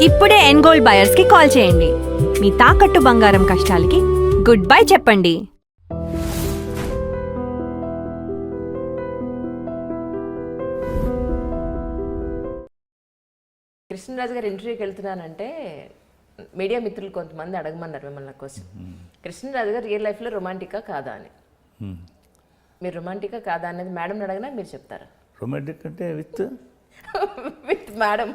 ఇప్పుడే ఎన్గోల్డ్ బయర్స్ కి కాల్ చేయండి. మీ తాకట్టు బంగారం కష్టాలకి గుడ్ బై చెప్పండి. కృష్ణరాజు గారు ఇంటర్వ్యూకి వెళ్తున్నానంటే మీడియా మిత్రులు కొంతమంది అడగమన్నారు మిమ్మల్ని క్వశ్చన్. కృష్ణరాజు గారు రియల్ లైఫ్లో రొమాంటికా కాదా అని. మీరు రొమాంటికా కాదా అనేది మేడం అడగనా మీరు చెప్తారా? రొమాంటిక్ అంటే విత్ విత్ మేడం.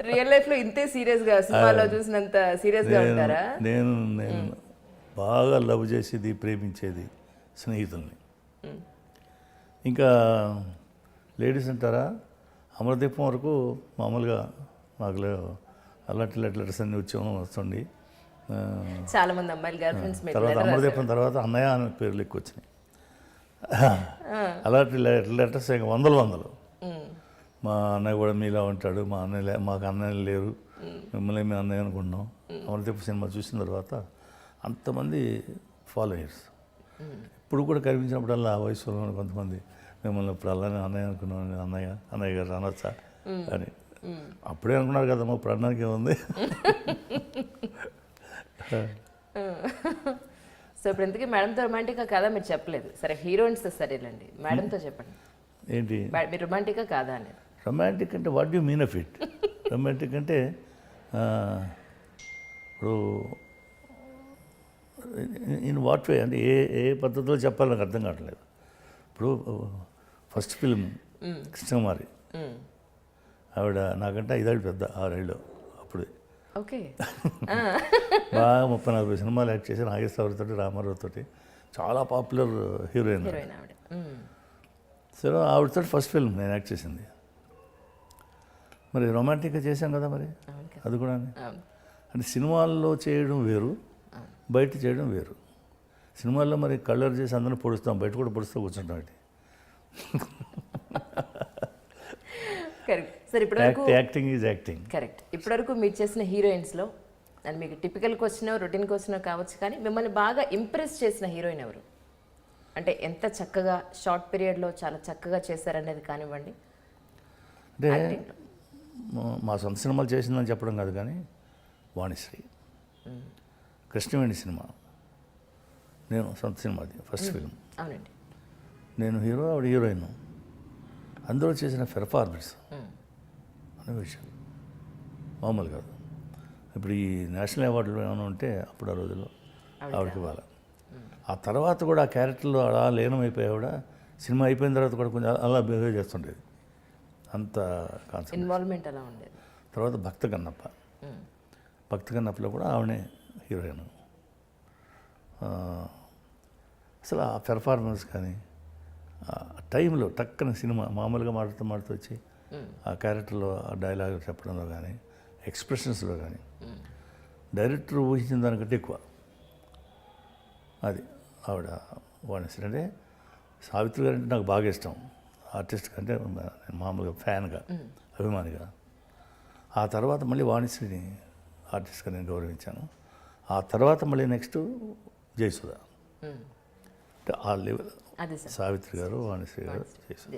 రియల్ లైఫ్లో ఇంతే సీరియస్గా సినిమాలో చూసినంత సీరియస్గా ఉంటారా? నేను బాగా లవ్ చేసేది ప్రేమించేది స్నేహితుల్ని. ఇంకా లేడీస్ అంటారా, అమరదీపం వరకు మామూలుగా మాకు అలాంటి లెటర్స్ అన్నీ వస్తుండి చాలా మంది అమ్మాయిలు గర్ల్ ఫ్రెండ్స్ తర్వాత అమరదీపం తర్వాత అన్నయ్య అనే పేర్లు ఎక్కువ వచ్చినాయి. అలాంటి లెటర్స్ ఇంకా వందలు. మా అన్నయ్య కూడా మీలా ఉంటాడు, మాకు అన్నయ్య లేరు, మిమ్మల్ని మేము అన్నయ్య అనుకుంటున్నాం. అమరదీప సినిమా చూసిన తర్వాత అంతమంది ఫాలోయర్స్. ఇప్పుడు కూడా కనిపించినప్పుడల్లా ఆ వయసులో కొంతమంది మిమ్మల్ని ఇప్పుడు అలానే అన్నయ్య అనుకున్నాను, అన్నయ్య గారు అనొచ్చా అని. అప్పుడే అనుకున్నారు కదమ్మా, ఇప్పుడు అన్నానికి ఏముంది. సో ఇప్పుడు ఎందుకు మేడంతో రొమాంటికా కాదా మీరు చెప్పలేదు. సరే హీరోయిన్స్ సరేలేండి, మేడంతో చెప్పండి ఏంటి మీరు రొమాంటికా కాదా అనేది. రొమాంటిక్ అంటే what you mean of it? Romantic అంటే ఇప్పుడు ఇన్ వాట్ వే అంటే ఏ పద్ధతిలో చెప్పాలి నాకు అర్థం కావట్లేదు. ఇప్పుడు ఫస్ట్ ఫిల్మ్ కృష్ణకుమారి, ఆవిడ నాకంటే 5 ఏళ్ళు పెద్ద, 6 ఏళ్ళు అప్పుడే. ఓకే. బాగా 30-40 సినిమాలు యాక్ట్ చేసి నాగేశ్వరరావు తోటి, రామారావు తోటి, చాలా పాపులర్ హీరోయిన్. సరే ఆవిడతో ఫస్ట్ ఫిల్మ్ నేను యాక్ట్ చేసింది. మరి రొమాంటిక్గా చేశాం కదా మరి, అది కూడా అంటే సినిమాల్లో చేయడం వేరు, బయట చేయడం వేరు. సినిమాల్లో మరి కలర్ చేసి అందరిని పొడుస్తాం, బయట కూడా పొడుస్తూ కూర్చుంటాం. ఏంటి కరెక్ట్. సరే ఇప్పటివరకు యాక్టింగ్ ఈజ్ యాక్టింగ్. కరెక్ట్. ఇప్పటివరకు మీరు చేసిన హీరోయిన్స్లో అది మీకు టిపికల్ క్వశ్చన్, రొటీన్ క్వశ్చన్ కావచ్చు, కానీ మిమ్మల్ని బాగా ఇంప్రెస్ చేసిన హీరోయిన్ ఎవరు? అంటే ఎంత చక్కగా షార్ట్ పీరియడ్లో చాలా చక్కగా చేశారనేది కానివ్వండి. అంటే మా సొంత సినిమాలు చేసిందని చెప్పడం కాదు, కానీ వాణిశ్రీ, కృష్ణవేణి సినిమా నేను సొంత సినిమాది ఫస్ట్ ఫిల్మ్. అవునండి. నేను హీరో, ఆవిడ హీరోయిన్. అందులో చేసిన పెర్ఫార్మెన్స్ అనే విషయం మామూలు కాదు. ఇప్పుడు ఈ నేషనల్ అవార్డులు ఏమైనా ఉంటే అప్పుడు ఆ రోజుల్లో ఆవిడకి ఇవ్వాలి. ఆ తర్వాత కూడా ఆ క్యారెక్టర్లో అలా లీనమైపోయి ఆవిడ సినిమా అయిపోయిన తర్వాత కూడా కొంచెం అలా బిహేవ్ చేస్తుండేది, అంత కాన్సెప్ట్ ఇన్వాల్వ్మెంట్ అలా ఉండేది. తర్వాత భక్త కన్నప్పలో కూడా ఆవిడనే హీరోయిన్. అసలు ఆ పెర్ఫార్మెన్స్ కానీ టైంలో టక్కన సినిమా మామూలుగా మాడుతూ వచ్చి ఆ క్యారెక్టర్లో ఆ డైలాగ్ చెప్పడంలో కానీ, ఎక్స్ప్రెషన్స్లో కానీ డైరెక్టర్ ఊహించిన దానికంటే ఎక్కువ. అది ఆవిడ వాణిశ్రీ. అంటే సావిత్రి గారు అంటే నాకు బాగా ఇష్టం ఆర్టిస్ట్ కంటే, నేను మామూలుగా ఫ్యాన్గా, అభిమానిగా. ఆ తర్వాత మళ్ళీ వాణిశ్రీని ఆర్టిస్ట్గా నేను గౌరవించాను. ఆ తర్వాత మళ్ళీ నెక్స్ట్ జయసుధ. అంటే ఆ లెవెల్ సావిత్రి గారు, వాణిశ్రీ గారు, జయసుధ.